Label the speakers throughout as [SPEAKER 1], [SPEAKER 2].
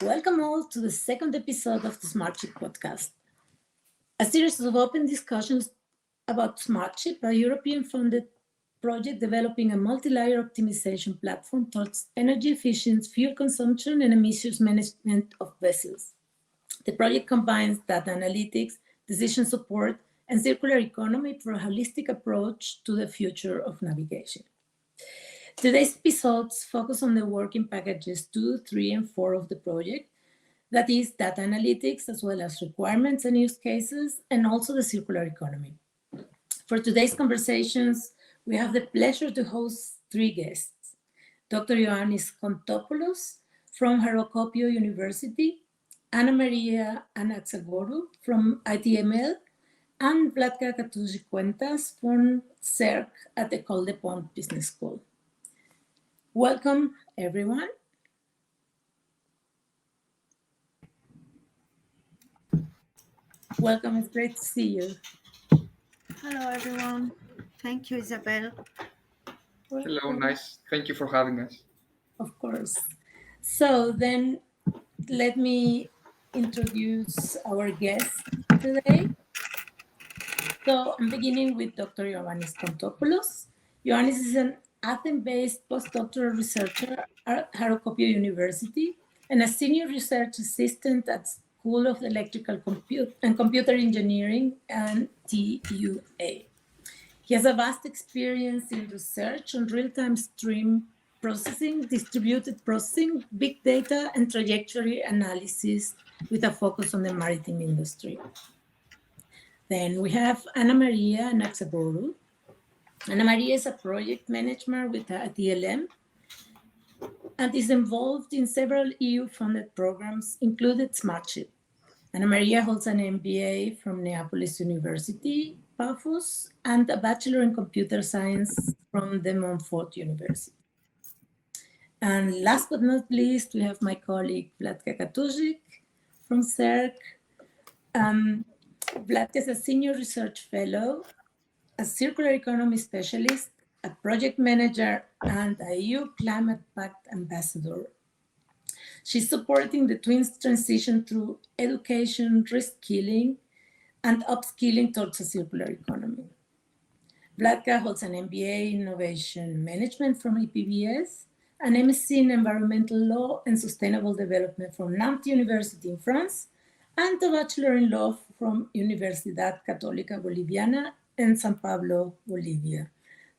[SPEAKER 1] Welcome all to the second episode of the Smartship Podcast, a series of open discussions about Smartship, a European-funded project developing a multi-layer optimization platform towards energy efficient fuel consumption and emissions management of vessels. The project combines data analytics, decision support, and circular economy for a holistic approach to the future of navigation. Today's episodes focus on the work in packages 2, 3, and 4 of the project, that is data analytics, as well as requirements and use cases, and also the circular economy. For today's conversations, we have the pleasure to host 3 guests. Dr. Ioannis Kontopoulos from Harokopio University, Anna Maria Anaxagoru from ITML, and Vlatka Katuzi-Cuentas from CERC at École de Pont Business School. Welcome, everyone. Welcome, it's great to see you.
[SPEAKER 2] Hello, everyone. Thank you, Isabel.
[SPEAKER 3] Hello, nice. Thank you for having us.
[SPEAKER 1] Of course. So then let me introduce our guest today. So I'm beginning with Dr. Ioannis Kontopoulos. Ioannis is an Athens-based postdoctoral researcher at Harokopio University and a senior research assistant at School of Electrical and Computer Engineering and TUA. He has a vast experience in research on real-time stream processing, distributed processing, big data, and trajectory analysis with a focus on the maritime industry. Then we have Anna Maria Anaxagoru. Anna Maria is a project manager with TLM and is involved in several EU-funded programs, including Smartship. Anna Maria holds an MBA from Neapolis University, Paphos, and a Bachelor in Computer Science from the Montfort University. And last but not least, we have my colleague Vlatka Katuzic from CERC. Vlatka is a senior research fellow, a circular economy specialist, a project manager, and a EU Climate Pact ambassador. She's supporting the Twins transition through education, reskilling, and upskilling towards a circular economy. Vlatka holds an MBA in Innovation Management from EPBS, an MSc in Environmental Law and Sustainable Development from Nantes University in France, and a Bachelor in Law from Universidad Católica Boliviana in San Pablo, Bolivia.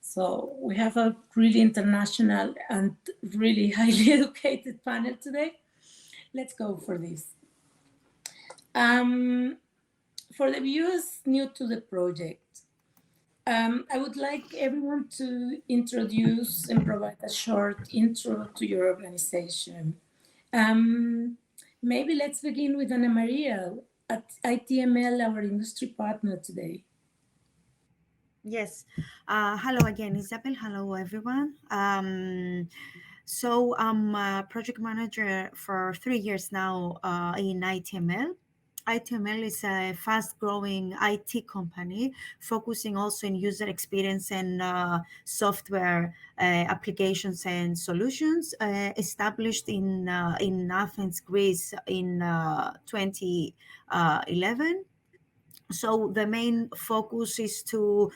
[SPEAKER 1] So we have a really international and really highly educated panel today. Let's go for this. For the viewers new to the project, I would like everyone to introduce and provide a short intro to your organization. Maybe let's begin with Anna Maria at ITML, our industry partner today.
[SPEAKER 2] Yes. Hello again, Isabel. Hello, everyone. So I'm a project manager for 3 years now in ITML. ITML is a fast-growing IT company focusing also in user experience and software applications and solutions. Established in Athens, Greece, in 2011. So the main focus is to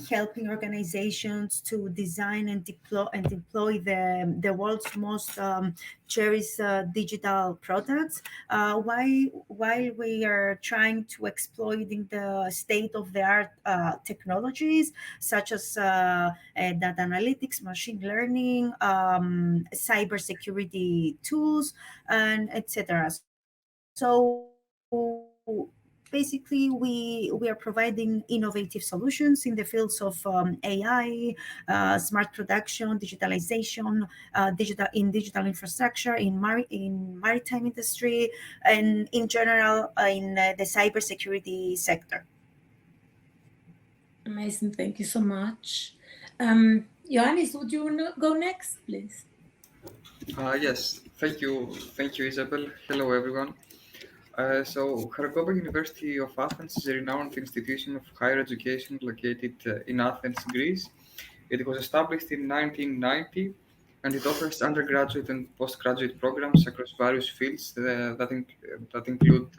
[SPEAKER 2] helping organizations to design and deploy the world's most cherished digital products, while we are trying to exploiting the state-of-the-art technologies such as data analytics, machine learning, cybersecurity tools, and etc. So basically, we are providing innovative solutions in the fields of AI, smart production, digitalization, digital infrastructure, in maritime industry, and in general in the cybersecurity sector.
[SPEAKER 1] Amazing, thank you so much. Ioannis, would you go next, please?
[SPEAKER 3] Yes, thank you, Isabel. Hello, everyone. So, Harokopio University of Athens is a renowned institution of higher education located in Athens, Greece. It was established in 1990 and it offers undergraduate and postgraduate programs across various fields that include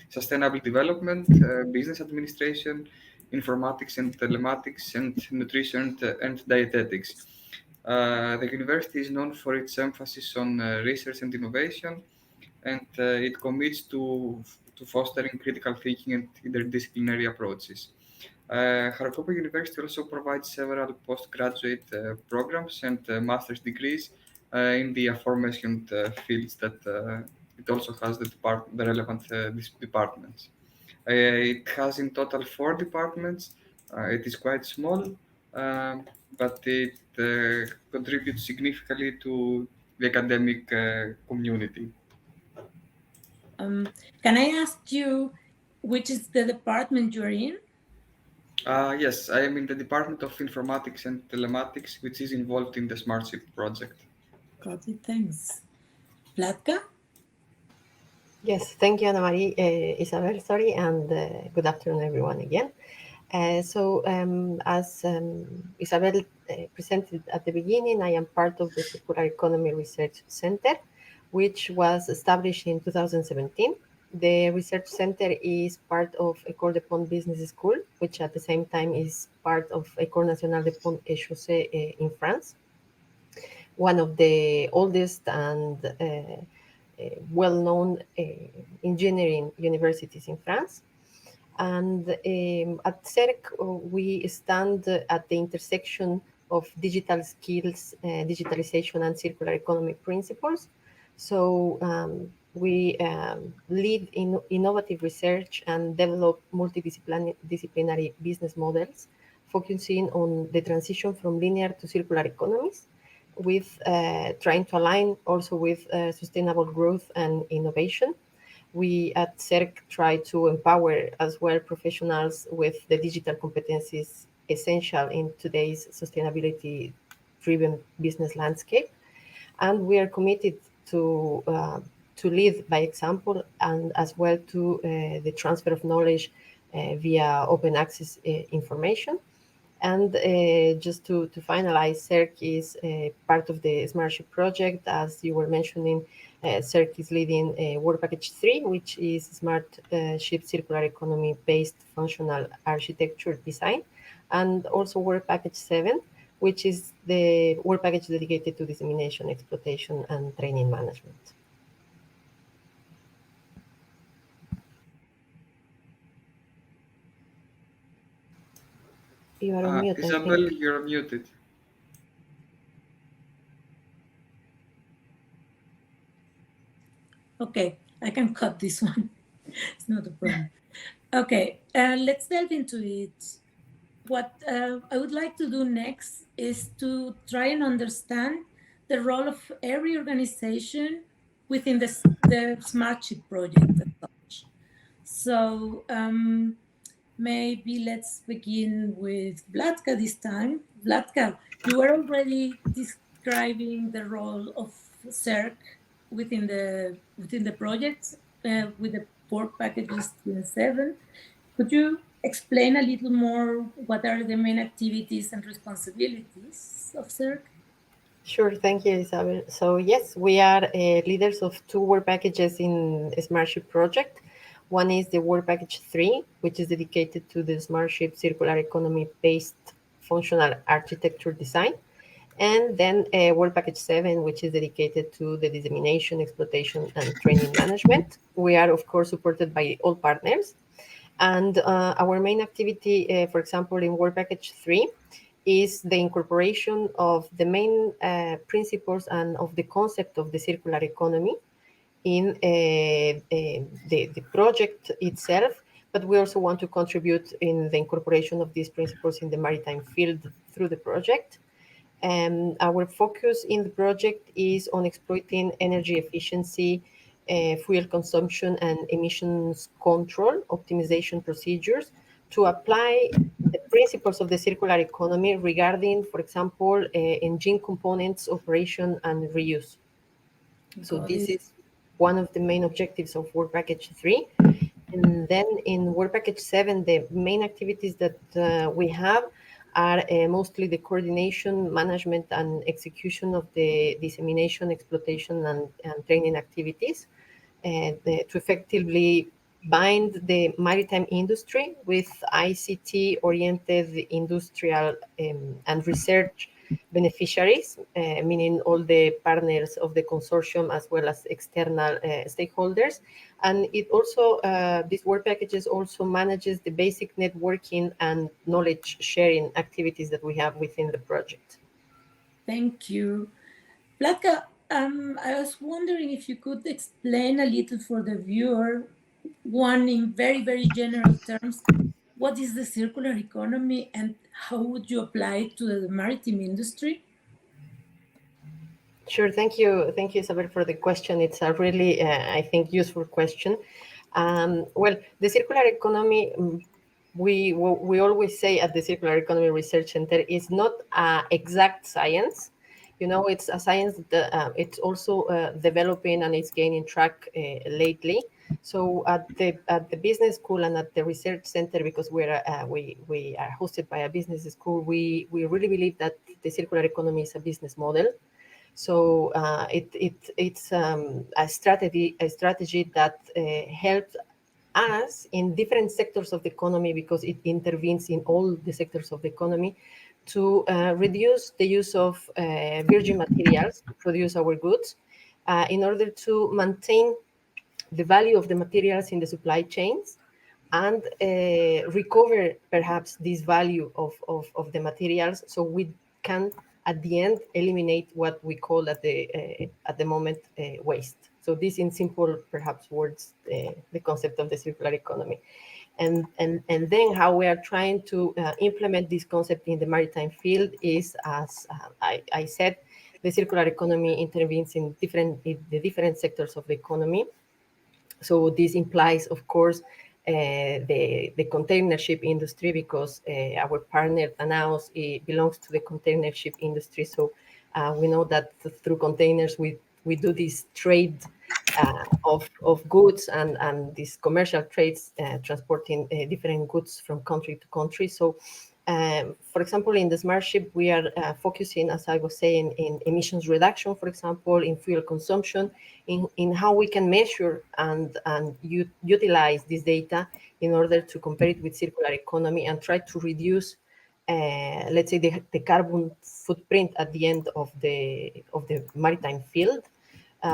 [SPEAKER 3] sustainable development, business administration, informatics and telematics, and nutrition and dietetics. The university is known for its emphasis on research and innovation, and it commits to fostering critical thinking and interdisciplinary approaches. Kharkova University also provides several postgraduate programs and master's degrees in the aforementioned fields that it also has the relevant departments. It has in total four departments. It is quite small, but it contributes significantly to the academic community.
[SPEAKER 1] Can I ask you which is the department you're in?
[SPEAKER 3] Yes, I am in the Department of Informatics and Telematics, which is involved in the Smartship project.
[SPEAKER 1] Got it, thanks. Vlatka?
[SPEAKER 4] Yes, thank you, Ana Marie, Isabel, sorry, and good afternoon, everyone, again. As Isabel presented at the beginning, I am part of the Circular Economy Research Center, which was established in 2017. The research center is part of École de Pont Business School, which at the same time is part of École Nationale de Pont et Chaussée in France, one of the oldest and well-known engineering universities in France. And at CERC, we stand at the intersection of digital skills, digitalization, and circular economy principles. So we lead in innovative research and develop multidisciplinary business models, focusing on the transition from linear to circular economies, with trying to align also with sustainable growth and innovation. We at CERC try to empower as well professionals with the digital competencies essential in today's sustainability driven business landscape. And we are committed to lead by example, and as well to the transfer of knowledge via open access information. And just to finalize, CERC is part of the Smartship project. As you were mentioning, CERC is leading Work Package 3, which is Smartship Circular Economy Based Functional Architecture Design, and also Work Package 7, which is the work package dedicated to dissemination, exploitation, and training management. You are on mute, I
[SPEAKER 3] Isabel,
[SPEAKER 4] think.
[SPEAKER 3] you're muted.
[SPEAKER 1] Okay, I can cut this one. It's not a problem. Okay, let's delve into it. What I would like to do next is to try and understand the role of every organization within the Smartship project as such. So maybe let's begin with Vlatka this time. Vlatka, you were already describing the role of CERC within the project with the work packages 7. Could you explain a little more what are the main activities and responsibilities of CERC?
[SPEAKER 4] Sure, thank you, Isabel. So yes, we are leaders of two work packages in Smartship project. One is the work package 3, which is dedicated to the Smartship circular economy based functional architecture design. And then work package 7, which is dedicated to the dissemination, exploitation, and training management. We are, of course, supported by all partners. And our main activity, for example, in work package 3, is the incorporation of the main principles and of the concept of the circular economy in the project itself, but we also want to contribute in the incorporation of these principles in the maritime field through the project. Our focus in the project is on exploiting energy efficiency, fuel consumption, and emissions control optimization procedures to apply the principles of the circular economy regarding, for example, engine components, operation, and reuse. So this is one of the main objectives of Work Package 3. And then in Work Package 7, the main activities that we have are mostly the coordination, management, and execution of the dissemination, exploitation, and training activities to effectively bind the maritime industry with ICT-oriented industrial and research beneficiaries, meaning all the partners of the consortium as well as external stakeholders. And it also, this work packages also manages the basic networking and knowledge sharing activities that we have within the project.
[SPEAKER 1] Thank you. Vlatka, I was wondering if you could explain a little for the viewer, one in very, very general terms, what is the circular economy and how would you apply it to the maritime industry?
[SPEAKER 4] Sure. Thank you, Isabel, for the question. It's a really, I think, useful question. Well, the circular economy, we always say at the Circular Economy Research Center, is not exact science. You know, it's a science that it's also developing and it's gaining track lately. So at the business school and at the research center, because we are hosted by a business school, we really believe that the circular economy is a business model. So it's a strategy that helps us in different sectors of the economy, because it intervenes in all the sectors of the economy, to reduce the use of virgin materials to produce our goods, in order to maintain the value of the materials in the supply chains, and recover perhaps this value of the materials, so we can at the end eliminate what we call at the moment waste. So this, in simple perhaps words, the concept of the circular economy. And then how we are trying to implement this concept in the maritime field is, as I said, the circular economy intervenes in the different sectors of the economy. So this implies, of course, the container ship industry, because our partner Tanaos belongs to the container ship industry. So we know that through containers we do this trade of goods and these commercial trades, transporting different goods from country to country. So for example, in the Smartship, we are focusing, as I was saying, in emissions reduction, for example, in fuel consumption, in how we can measure and utilize this data in order to compare it with circular economy and try to reduce, let's say, the carbon footprint at the end of the maritime field.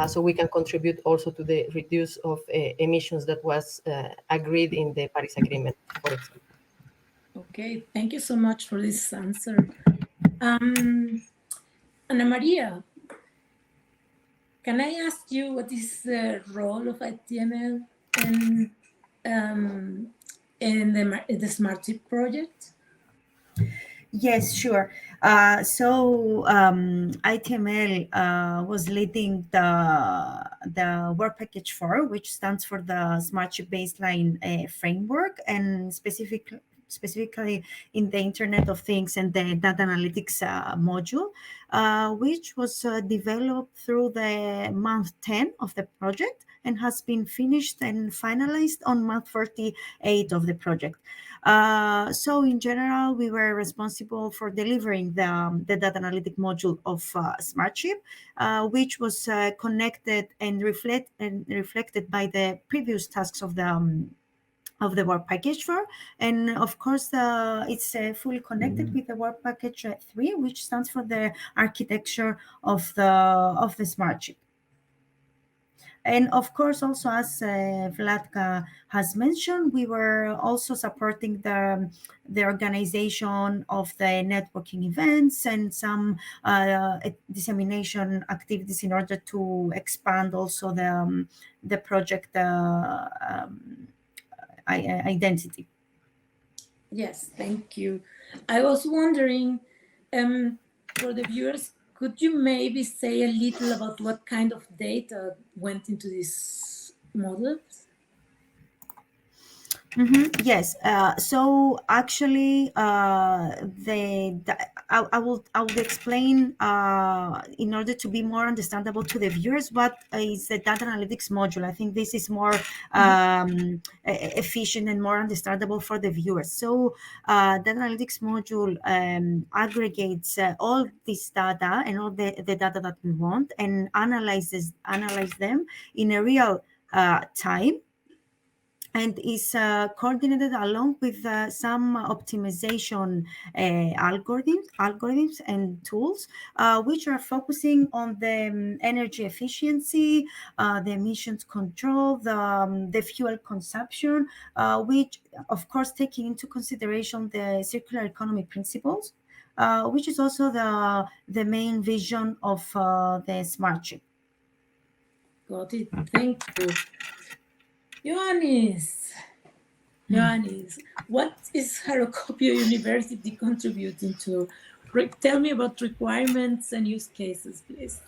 [SPEAKER 4] So we can contribute also to the reduce of emissions that was agreed in the Paris Agreement, for example.
[SPEAKER 1] Okay, thank you so much for this answer. Ana Maria, can I ask you what is the role of ITML in the Smartship project?
[SPEAKER 2] Yes, sure. ITML was leading the work package 4, which stands for the Smartship Baseline Framework, and specifically in the Internet of Things and the data analytics module, which was developed through the month 10 of the project and has been finished and finalized on month 48 of the project. So in general, we were responsible for delivering the data analytic module of Smartship, which was connected and reflected by the previous tasks of the work package 4, and of course it's fully connected with the work package 3, which stands for the architecture of the Smartship. And of course, also, as Vlatka has mentioned, we were also supporting the organization of the networking events and some dissemination activities in order to expand also the project identity.
[SPEAKER 1] Yes, thank you. I was wondering, for the viewers, could you maybe say a little about what kind of data went into this model?
[SPEAKER 2] Yes. So actually, I will explain in order to be more understandable to the viewers what is the data analytics module. I think this is more efficient and more understandable for the viewers. So data analytics module aggregates all this data and all the data that we want and analyze them in a real time, and is coordinated along with some optimization algorithms and tools, which are focusing on the energy efficiency, the emissions control, the fuel consumption, which of course taking into consideration the circular economy principles, which is also the main vision of the Smartship.
[SPEAKER 1] Got it. Thank you. Ioannis, Ioannis, what is Harokopio University contributing to? Tell me about requirements and use cases, please.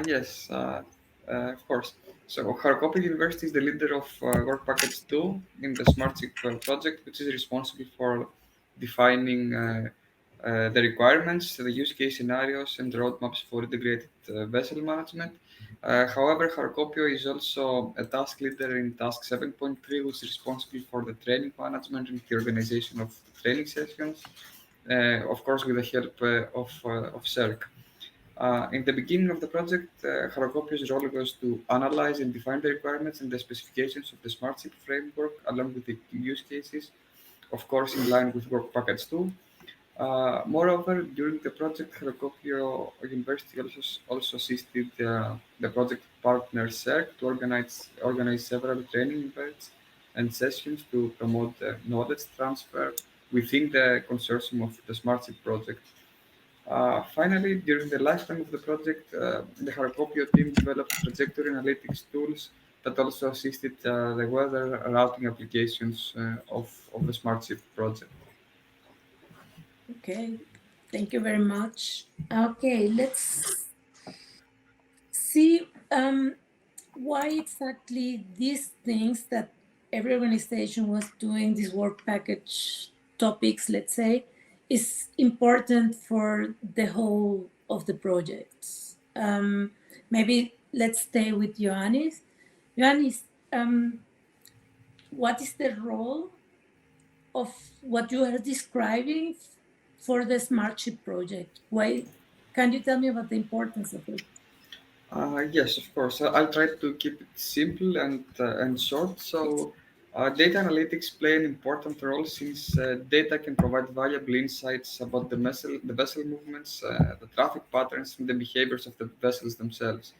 [SPEAKER 3] Yes, of course. So Kharkov University is the leader of Work Package 2 in the Smartship project, which is responsible for defining the requirements, the use case scenarios, and the roadmaps for integrated vessel management. However, Kharkopio is also a task leader in Task 7.3, which is responsible for the training management and the organization of the training sessions, of course, with the help of CERC. In the beginning of the project, Harokopio's role was to analyze and define the requirements and the specifications of the Smartship framework along with the use cases, of course, in line with Work Package 2. Moreover, during the project, Harokopio University also assisted the project partner CERC to organize several training events and sessions to promote the knowledge transfer within the consortium of the Smartship project. Finally, during the lifetime of the project, the Haracopio team developed trajectory analytics tools that also assisted the weather routing applications of the Smartship project.
[SPEAKER 1] Okay, thank you very much. Okay, let's see why exactly these things that every organization was doing, these work package topics, let's say, is important for the whole of the projects. Maybe let's stay with Ioannis. Ioannis, what is the role of what you are describing for the Smartship project? Why can you tell me about the importance of it?
[SPEAKER 3] Yes, of course. I'll try to keep it simple and short. So, data analytics play an important role since data can provide valuable insights about the vessel movements, the traffic patterns, and the behaviors of the vessels themselves.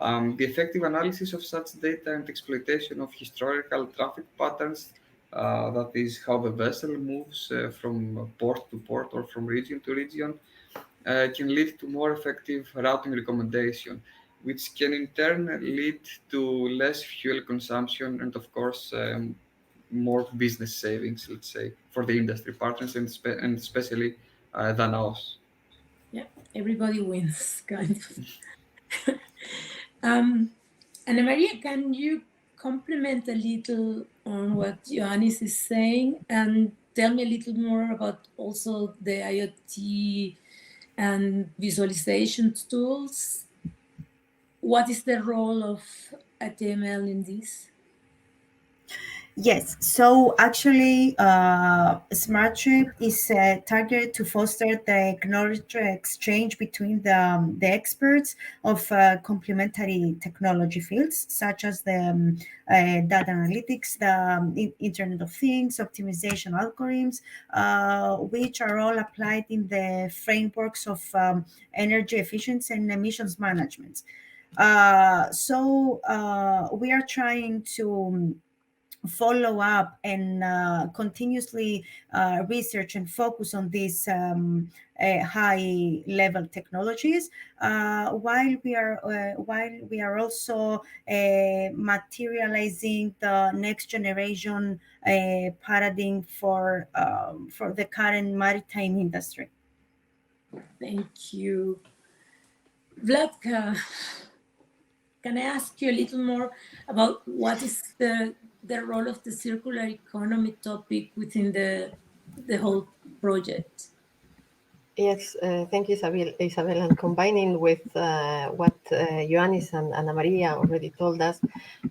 [SPEAKER 3] The effective analysis of such data and exploitation of historical traffic patterns, that is, how the vessel moves from port to port or from region to region, can lead to more effective routing recommendation, which can in turn lead to less fuel consumption and, of course, more business savings, let's say, for the industry partners and especially than us.
[SPEAKER 1] Yeah, everybody wins, kind of. Um, Ana Maria, can you complement a little on what Ioannis is saying and tell me a little more about also the IoT and visualization tools? What is the role of HTML in this?
[SPEAKER 2] Yes, so actually, Smartship is targeted to foster the knowledge exchange between the experts of complementary technology fields, such as the data analytics, the Internet of Things, optimization algorithms, which are all applied in the frameworks of energy efficiency and emissions management. So we are trying to follow up and continuously research and focus on these high level technologies, while we are also materializing the next generation paradigm for the current maritime industry.
[SPEAKER 1] Thank you. Vladka, can I ask you a little more about what is the role of the circular economy topic within the whole project?
[SPEAKER 4] Yes, thank you, Isabel. Isabel, and combining with what Ioannis and Ana Maria already told us,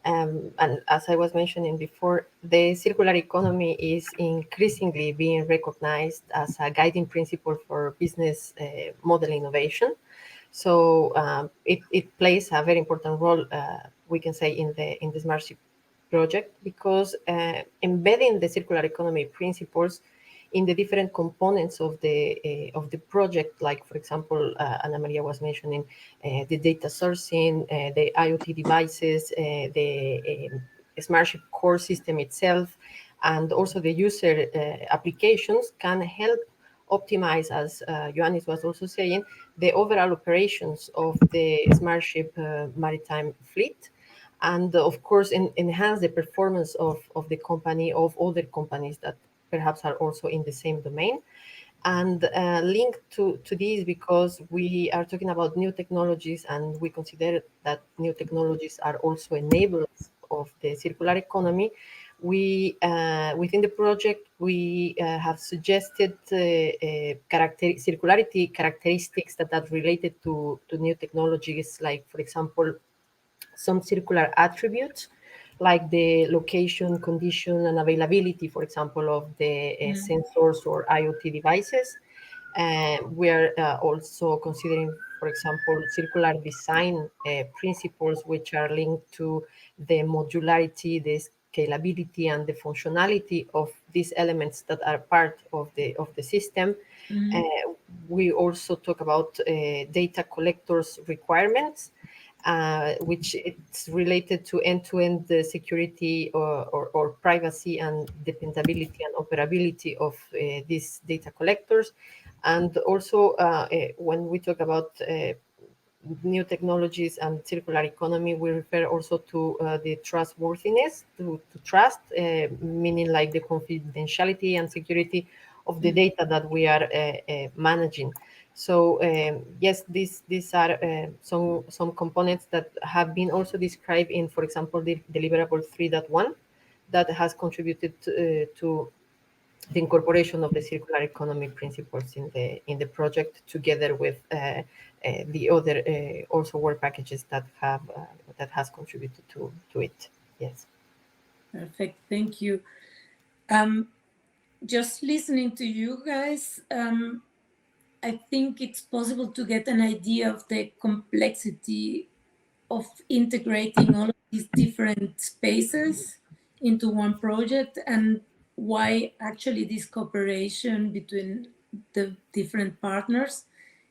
[SPEAKER 4] and as I was mentioning before, the circular economy is increasingly being recognized as a guiding principle for business model innovation. So it plays a very important role, we can say, in the Smartship project, because embedding the circular economy principles in the different components of the project, like for example, Ana Maria was mentioning the data sourcing, the IoT devices, the Smartship core system itself, and also the user applications can help optimize, as Ioannis was also saying, the overall operations of the Smartship maritime fleet, and of course enhance the performance of the company, of other companies that perhaps are also in the same domain. And linked to this, because we are talking about new technologies and we consider that new technologies are also enablers of the circular economy, we within the project we have suggested circularity characteristics that are related to new technologies, like for example some circular attributes like the location, condition, and availability, for example, of the
[SPEAKER 1] Mm.
[SPEAKER 4] sensors or IoT devices. We are also considering, for example, circular design principles, which are linked to the modularity, the scalability, and the functionality of these elements that are part of the system. Uh,
[SPEAKER 1] Mm.
[SPEAKER 4] we also talk about data collectors requirements, which it's related to end-to-end security or privacy and dependability and operability of these data collectors. And also, when we talk about new technologies and circular economy, we refer also to the trustworthiness, to trust, meaning like the confidentiality and security of the data that we are managing. So yes, these are some components that have been also described in, for example, the deliverable 3.1 that has contributed to the incorporation of the circular economy principles in the project, together with the other also work packages that has contributed to it. Yes.
[SPEAKER 1] Perfect. Thank you. Um, just listening to you guys, I think it's possible to get an idea of the complexity of integrating all of these different spaces into one project, and why actually this cooperation between the different partners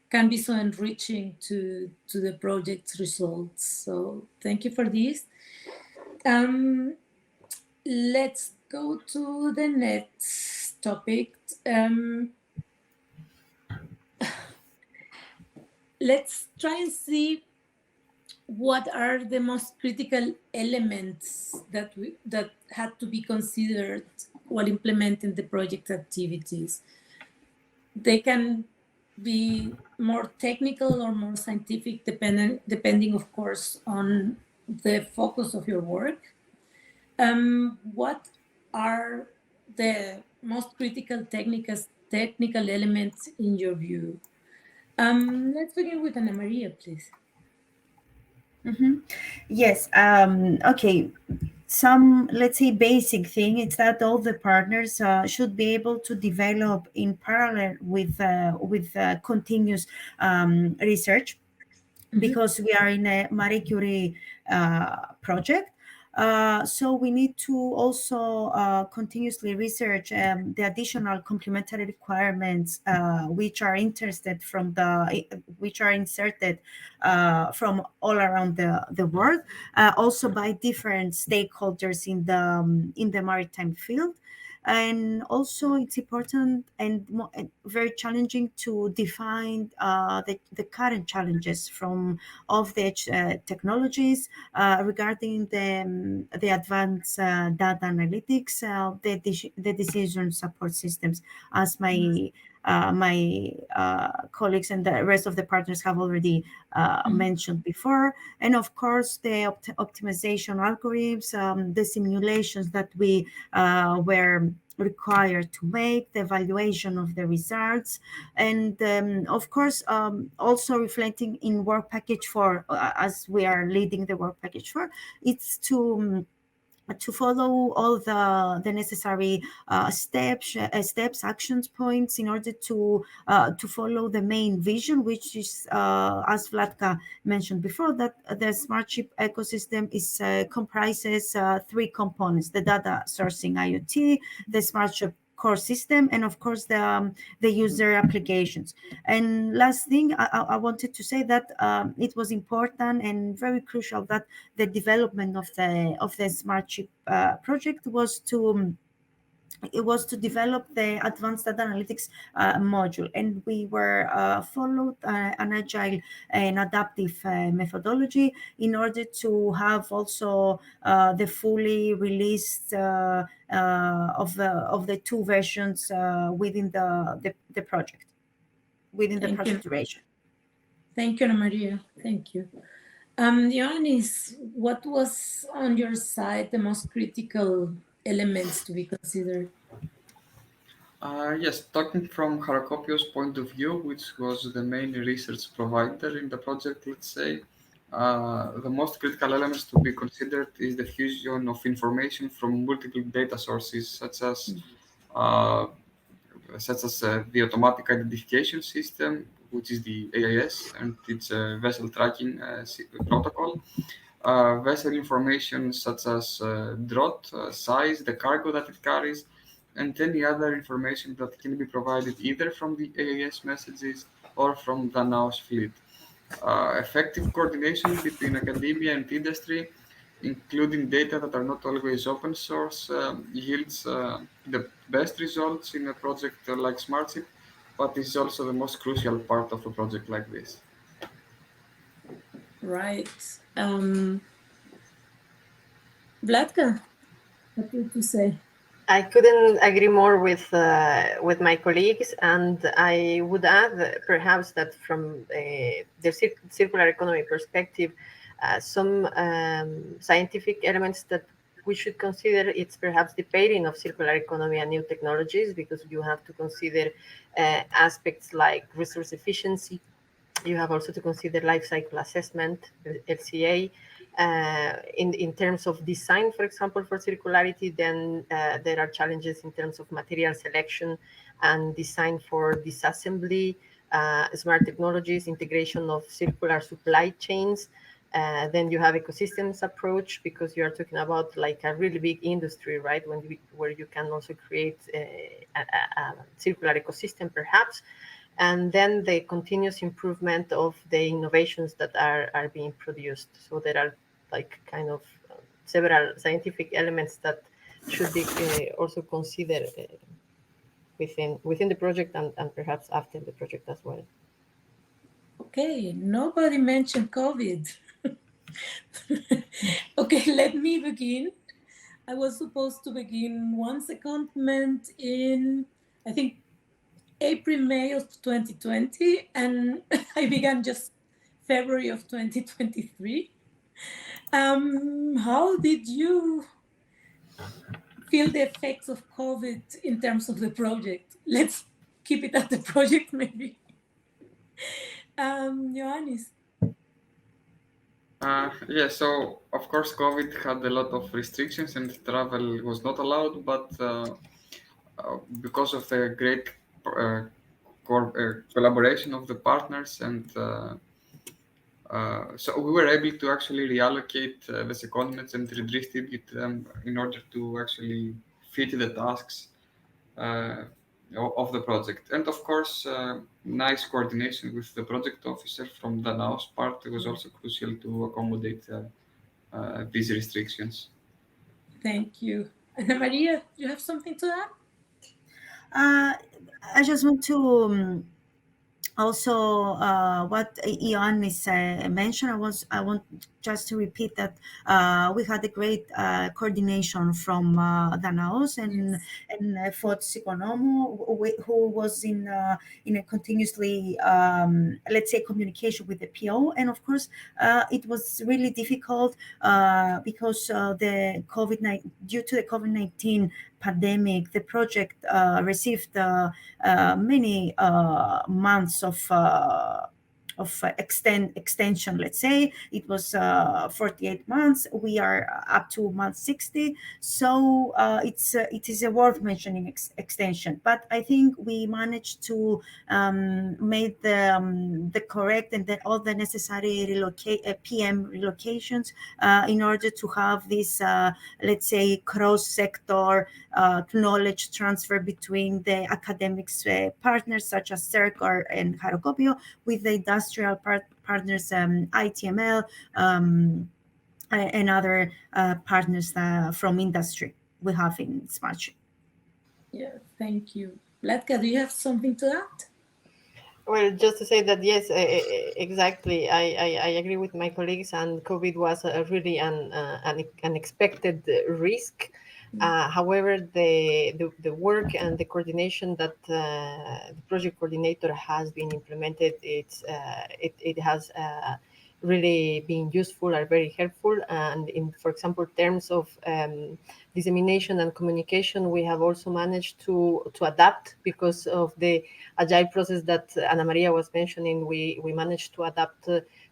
[SPEAKER 1] can be so enriching to the project's results. So thank you for this. Um, let's go to the next topic. Um, let's try and see what are the most critical elements that had to be considered while implementing the project activities. They can be more technical or more scientific, depending of course on the focus of your work. What are the most critical technical elements in your view? Let's begin with Ana Maria, please.
[SPEAKER 2] Yes. Okay. Some, let's say, basic thing is that all the partners should be able to develop in parallel with continuous research,
[SPEAKER 1] Mhm.
[SPEAKER 2] because we are in a Marie Curie project. So we need to also continuously research the additional complementary requirements which are inserted from all around the world, also by different stakeholders in the maritime field. And also it's important and very challenging to define the current challenges from of the technologies regarding the advanced data analytics, the decision support systems, as my colleagues and the rest of the partners have already
[SPEAKER 1] Mhm.
[SPEAKER 2] mentioned before. And of course, the optimization algorithms, the simulations that we were required to make, the evaluation of the results, and of course also reflecting in work package 4, as we are leading the work package 4, it's to follow all the necessary steps, actions points, in order to follow the main vision, which is, as Vlatka mentioned before, that the Smartship ecosystem is comprises three components: the data sourcing IoT, the Smartship core system, and of course the user applications. And last thing, I wanted to say that it was important and very crucial that the development of the smart chip project was to develop the advanced data analytics module, and we were followed an agile and adaptive methodology in order to have also the fully released of the two versions within the project, within the
[SPEAKER 1] Thank you.
[SPEAKER 2] project duration.
[SPEAKER 1] Thank you, Ana Maria. Thank you. Ioannis, what was on your side the most critical elements to be considered?
[SPEAKER 3] Yes, talking from Harakopio's point of view, which was the main research provider in the project, let's say, the most critical elements to be considered is the fusion of information from multiple data sources, uh, such as the automatic identification system, which is the AIS, and its vessel tracking protocol. Vessel information such as draught, size, the cargo that it carries, and any other information that can be provided either from the AIS messages or from the NAOS fleet. Effective coordination between academia and industry, including data that are not always open source, yields the best results in a project like Smartship, but is also the most crucial part of a project like this.
[SPEAKER 1] Right. Vlatka, what would you say?
[SPEAKER 4] I couldn't agree more with my colleagues, and I would add perhaps that from the circular economy perspective, some scientific elements that we should consider. It's perhaps the pairing of circular economy and new technologies, because you have to consider aspects like resource efficiency. You have also to consider life cycle assessment, LCA. In terms of design, for example, for circularity, then there are challenges in terms of material selection and design for disassembly, smart technologies, integration of circular supply chains. Then you have ecosystems approach, because you are talking about like a really big industry, right? Where you can also create a circular ecosystem, perhaps. And then the continuous improvement of the innovations that are being produced. So there are like kind of several scientific elements that should be also considered within the project, and perhaps after the project as well.
[SPEAKER 1] Okay, nobody mentioned COVID. Okay, let me begin. I was supposed to begin one secondment in, I think, April, May of 2020, and I began just February of 2023. How did you feel the effects of COVID in terms of the project? Let's keep it at the project, maybe. Ioannis.
[SPEAKER 3] Yeah, so of course, COVID had a lot of restrictions and travel was not allowed, but because of the great collaboration of the partners, and so we were able to actually reallocate the secondments and redistribute them in order to actually fit the tasks uh, of the project. And of course, nice coordination with the project officer from the NAOS part was also crucial to accommodate these restrictions.
[SPEAKER 1] Thank you. Ana Maria, do you have something to add?
[SPEAKER 2] I just want to also what Ioannis mentioned. I want just to repeat that we had a great coordination from Danaos and Fotis Economou, who was in a continuously, let's say, communication with the PO. And of course, it was really difficult because due to the COVID-19 pandemic, the project received many months of extension. Let's say it was 48 months. We are up to month 60, so it is a worth mentioning extension. But I think we managed to make the correct and all the necessary PM relocations in order to have this let's say cross sector knowledge transfer between the academics partners such as CERC and Harokopio with the industrial partners, ITML, and other partners from industry we have in Smartship.
[SPEAKER 1] Yeah, thank you. Vlatka, do you have something to add?
[SPEAKER 4] Well, just to say that yes, exactly. I agree with my colleagues, and COVID was really an unexpected risk. However, the work and the coordination that the project coordinator has been implemented, it has really been useful, are very helpful. And in, for example, terms of dissemination and communication, we have also managed to adapt because of the agile process that Ana Maria was mentioning. We managed to adapt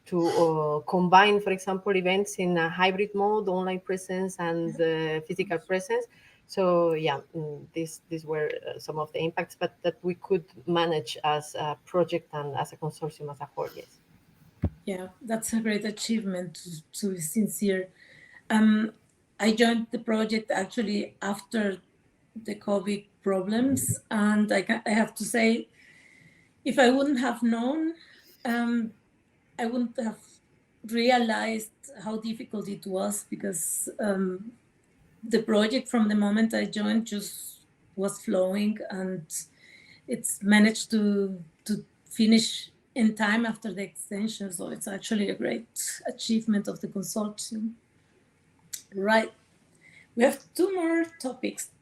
[SPEAKER 4] to combine, for example, events in a hybrid mode, online presence and physical presence. So yeah, these were some of the impacts, but that we could manage as a project and as a consortium as a whole. Yes.
[SPEAKER 1] Yeah, that's a great achievement, to be sincere. I joined the project actually after the COVID problems, and I have to say, if I wouldn't have known, I wouldn't have realized how difficult it was, because the project from the moment I joined just was flowing, and it's managed to finish in time after the extension. So it's actually a great achievement of the consortium. Right. We have two more topics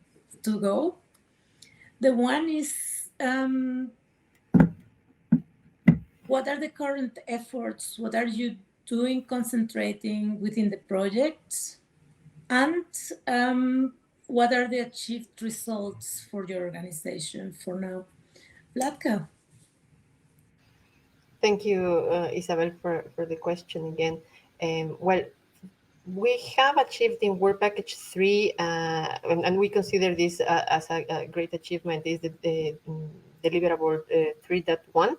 [SPEAKER 1] to go. The one is what are the current efforts? What are you doing, concentrating within the project? And what are the achieved results for your organization for now? Vlatka.
[SPEAKER 4] Thank you, Isabel, for the question again. Well, we have achieved in Work Package 3, and we consider this as a great achievement, is the deliverable 3.1,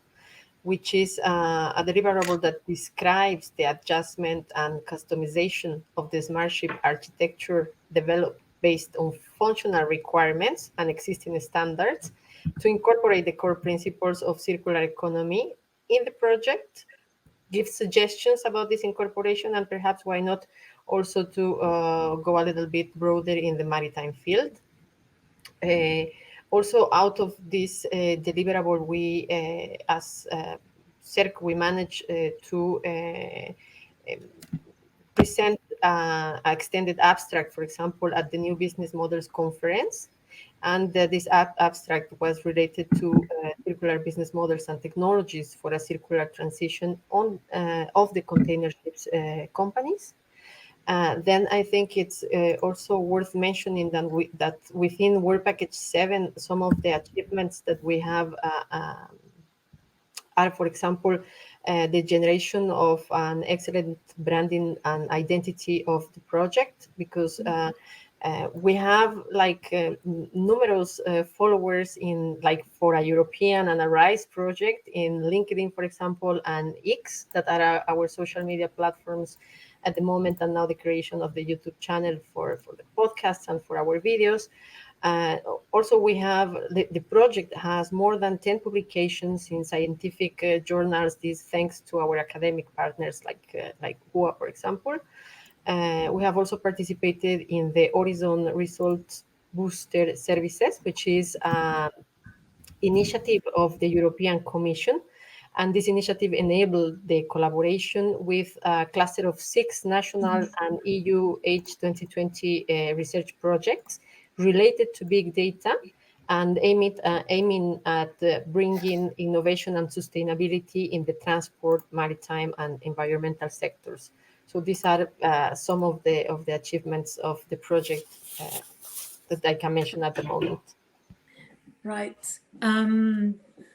[SPEAKER 4] which is a deliverable that describes the adjustment and customization of the Smartship architecture developed based on functional requirements and existing standards to incorporate the core principles of circular economy in the project, give suggestions about this incorporation, and perhaps why not also to go a little bit broader in the maritime field. Also, out of this deliverable, we, as CERC, we managed to present an extended abstract, for example, at the New Business Models Conference. And this abstract was related to circular business models and technologies for a circular transition of the container ships companies. Then I think it's also worth mentioning that within Work Package 7, some of the achievements that we have are, for example, the generation of an excellent branding and identity of the project, because we have numerous followers in, like, for a European and a RISE project in LinkedIn, for example, and X, that are our social media platforms at the moment, and now the creation of the YouTube channel for the podcasts and for our videos. Also, we have the project has more than 10 publications in scientific journals. This thanks to our academic partners like HUA, for example. We have also participated in the Horizon Results Booster Services, which is an initiative of the European Commission. And this initiative enabled the collaboration with a cluster of 6 national and EU H2020 research projects related to big data and aiming at bringing innovation and sustainability in the transport, maritime, and environmental sectors. So these are some of the achievements of the project that I can mention at the moment.
[SPEAKER 1] Right.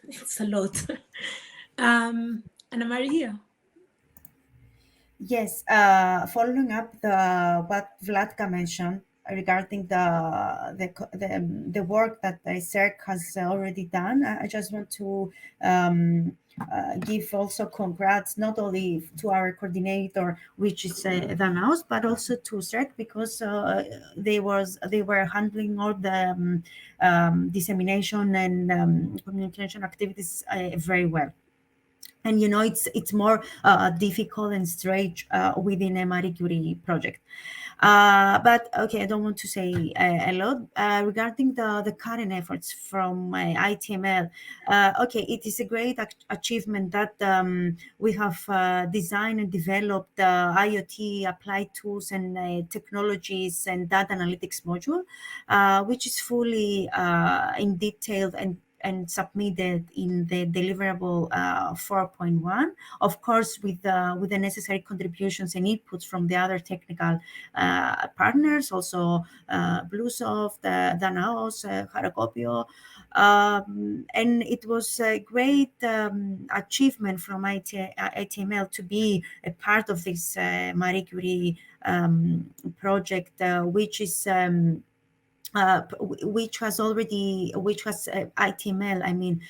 [SPEAKER 1] It's a lot. Anna Maria.
[SPEAKER 2] Yes, following up what Vladka mentioned regarding the work that the CERC has already done, I just want to give also congrats not only to our coordinator, which is Danaus, but also to CERC because they were handling all the dissemination and communication activities very well. And it's more difficult and strange within a Marie Curie project. But okay, I don't want to say a lot regarding the current efforts from ITML. Okay, it is a great achievement that we have designed and developed the IoT applied tools and technologies and data analytics module, which is fully in detail and submitted in the deliverable 4.1, of course, with the necessary contributions and inputs from the other technical partners, also Bluesoft, Danaos, Haracopio. And it was a great achievement from ITML to be a part of this Marie Curie project, which is which has ITML, I mean,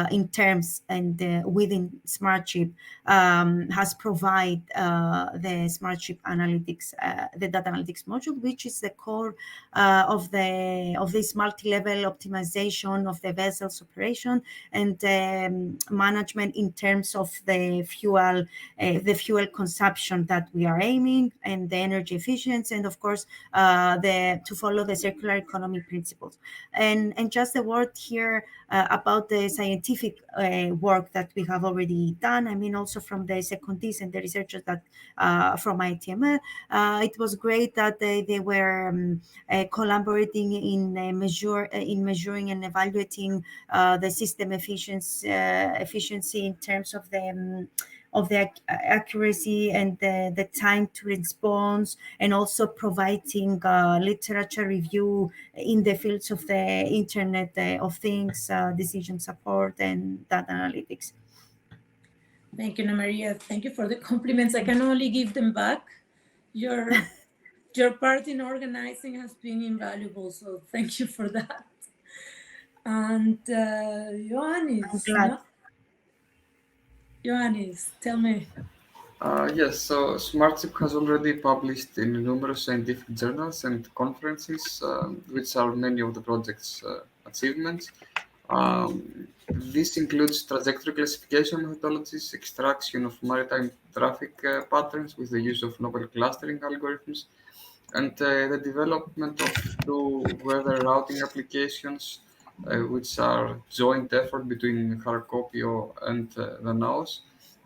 [SPEAKER 2] in terms and within Smartship has provided the Smartship analytics, the data analytics module, which is the core of this multi-level optimization of the vessel's operation and management in terms of the fuel consumption that we are aiming and the energy efficiency, and of course to follow the circular economy principles. And just a word here about the scientific work that we have already done. I mean, also from the secondees and the researchers that from ITML, it was great that they were collaborating in measuring and evaluating the system efficiency in terms of the accuracy and the time to response, and also providing literature review in the fields of the Internet of Things, decision support, and data analytics.
[SPEAKER 1] Thank you, Ana Maria. Thank you for the compliments. I can only give them back. Your part in organizing has been invaluable, so thank you for that. And Ioannis,
[SPEAKER 2] I'm glad.
[SPEAKER 1] no? Ioannis, tell me.
[SPEAKER 3] Yes, so Smartship has already published in numerous scientific journals and conferences, which are many of the project's achievements. This includes trajectory classification methodologies, extraction of maritime traffic patterns with the use of novel clustering algorithms, and the development of two weather routing applications, which are joint effort between Haracopio and the NAOS,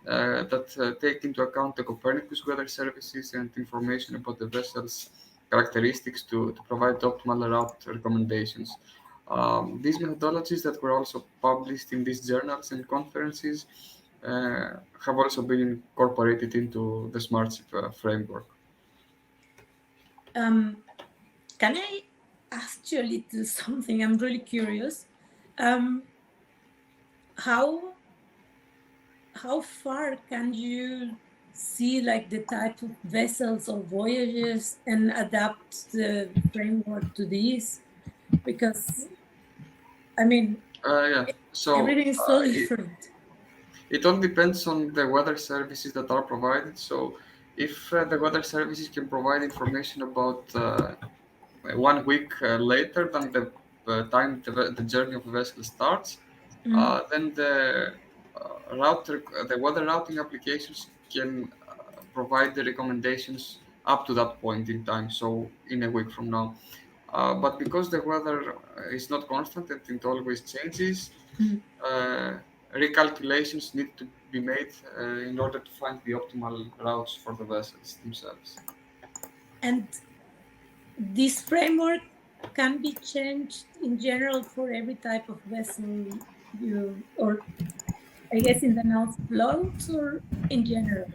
[SPEAKER 3] that take into account the Copernicus weather services and information about the vessel's characteristics to provide optimal route recommendations. These methodologies that were also published in these journals and conferences have also been incorporated into the Smartship framework.
[SPEAKER 1] Can I ask you a little something? I'm really curious. How far can you see like the type of vessels or voyages and adapt the framework to these? Because I mean,
[SPEAKER 3] So
[SPEAKER 1] everything is so different.
[SPEAKER 3] it all depends on the weather services that are provided. So if the weather services can provide information about 1 week later than the time the journey of the vessel starts, then the weather routing applications can provide the recommendations up to that point in time, so in a week from now. But because the weather is not constant and it always changes, recalculations need to be made in order to find the optimal routes for the vessels themselves.
[SPEAKER 1] And this framework can be changed in general for every type of vessel or I guess in the Nile floats or in general.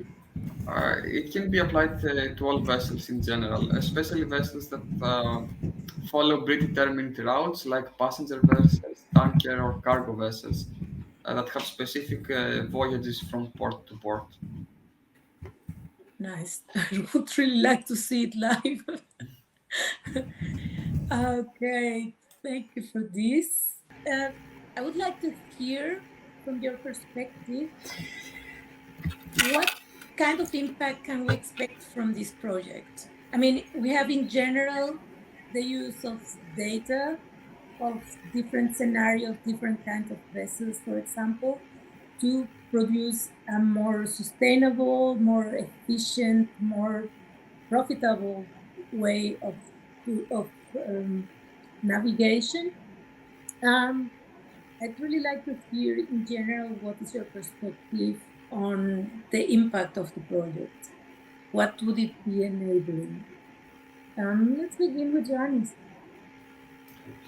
[SPEAKER 3] It can be applied to all vessels in general, especially vessels that follow predetermined routes like passenger vessels, tanker or cargo vessels that have specific voyages from port to port.
[SPEAKER 1] Nice. I would really like to see it live. Okay, thank you for this. I would like to hear from your perspective what kind of impact can we expect from this project? I mean, we have in general the use of data of different scenarios, different kinds of vessels, for example, to produce a more sustainable, more efficient, more profitable way of navigation. Um, I'd really like to hear in general what is your perspective on the impact of the project. What would it be enabling? Let's begin with Johannes.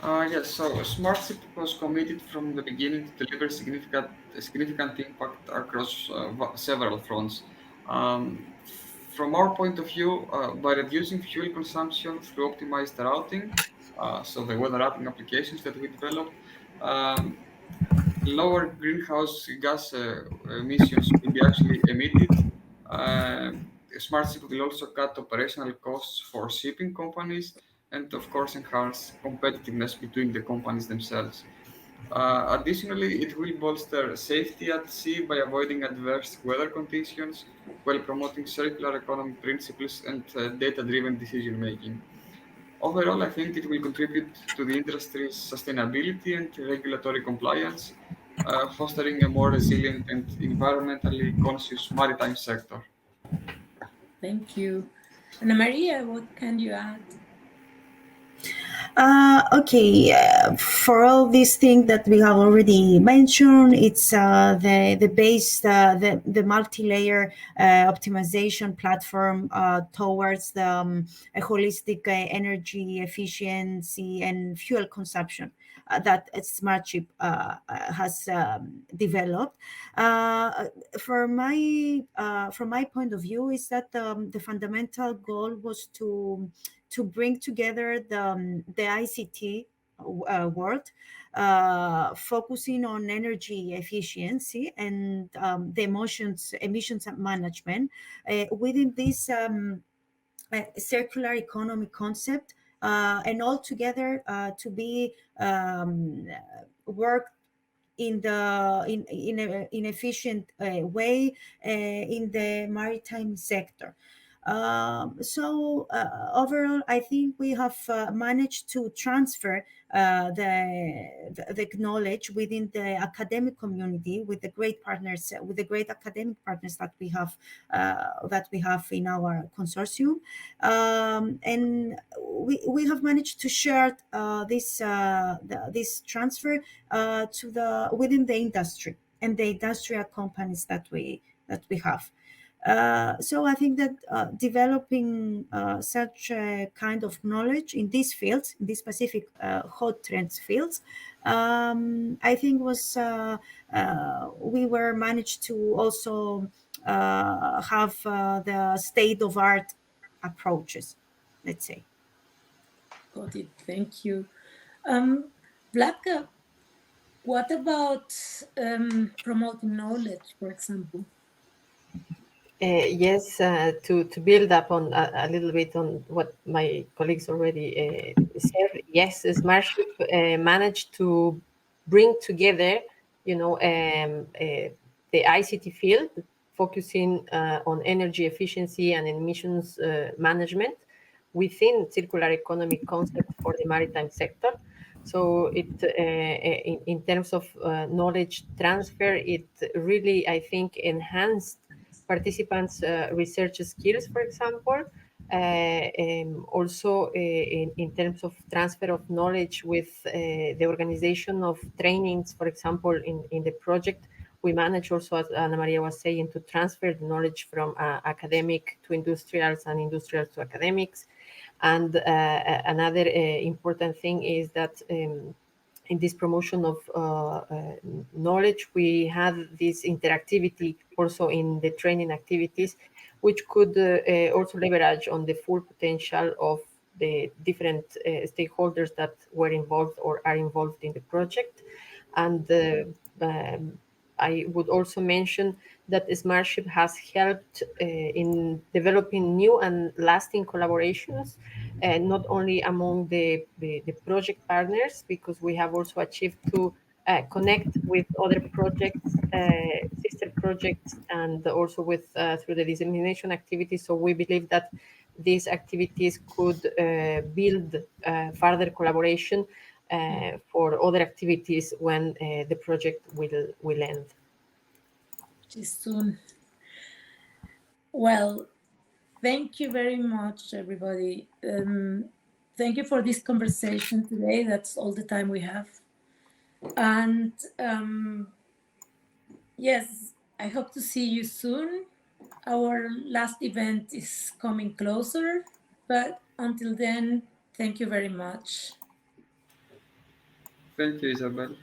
[SPEAKER 3] Yes, so Smartship was committed from the beginning to deliver significant impact across several fronts. Um, from our point of view, by reducing fuel consumption through optimized routing, so the weather routing applications that we developed, um, lower greenhouse gas emissions will be actually emitted. Uh, Smartship will also cut operational costs for shipping companies and, of course, enhance competitiveness between the companies themselves. Additionally, it will bolster safety at sea by avoiding adverse weather conditions while promoting circular economy principles and data-driven decision making. Overall, I think it will contribute to the industry's sustainability and regulatory compliance, fostering a more resilient and environmentally conscious maritime sector.
[SPEAKER 1] Thank you. Anna Maria, what can you add?
[SPEAKER 2] Okay, for all these things that we have already mentioned, it's the base, the multi-layer optimization platform towards a holistic energy efficiency and fuel consumption that Smartship has developed. Uh, from my point of view, is that the fundamental goal was to bring together the ICT world, focusing on energy efficiency and the emissions management within this circular economy concept, and all together to be work in efficient way in the maritime sector. Overall, I think we have managed to transfer the knowledge within the academic community with the great partners, with the great academic partners that we have in our consortium, and we have managed to share this transfer to the within the industry and the industrial companies that we have. So I think that developing such a kind of knowledge in these fields, in these specific hot trends fields, I think was we were managed to also have the state of art approaches, let's say.
[SPEAKER 1] Got it. Thank you. Vladka, what about promoting knowledge, for example?
[SPEAKER 4] Yes, to build up on a little bit on what my colleagues already said, yes, Smartship managed to bring together, the ICT field, focusing on energy efficiency and emissions management within circular economy concept for the maritime sector. So in terms of knowledge transfer, it really, I think, enhanced participants' research skills, for example. Also, in terms of transfer of knowledge with the organization of trainings, for example, in the project, we manage also, as Ana Maria was saying, to transfer the knowledge from academic to industrials and industrials to academics. And another important thing is that in this promotion of knowledge, we have this interactivity also in the training activities, which could also leverage on the full potential of the different stakeholders that were involved or are involved in the project. And I would also mention that Smartship has helped in developing new and lasting collaborations, not only among the project partners, because we have also achieved to connect with other projects, sister projects, and also with through the dissemination activities. So we believe that these activities could build further collaboration for other activities when the project will end.
[SPEAKER 1] Just soon. Well, thank you very much, everybody. Thank you for this conversation today. That's all the time we have. And yes, I hope to see you soon. Our last event is coming closer, but until then, thank you very much.
[SPEAKER 3] Thank you, Isabel.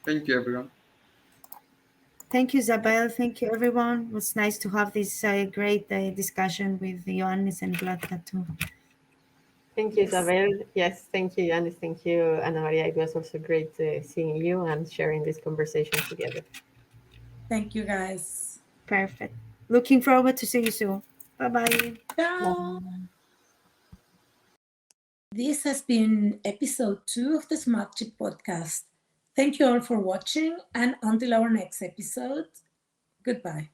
[SPEAKER 3] Thank you, everyone.
[SPEAKER 2] Thank you, Isabel. Thank you, everyone. It was nice to have this great discussion with Ioannis and Vlatka too.
[SPEAKER 4] Thank you,
[SPEAKER 1] Yes.
[SPEAKER 4] Isabel. Yes, thank you, Yanis. Thank you, Ana Maria. It was also great seeing you and sharing this conversation together.
[SPEAKER 1] Thank you, guys.
[SPEAKER 2] Perfect. Looking forward to see you soon. Bye-bye.
[SPEAKER 1] Ciao. This has been episode 2 of the Smartship Podcast. Thank you all for watching, and until our next episode, goodbye.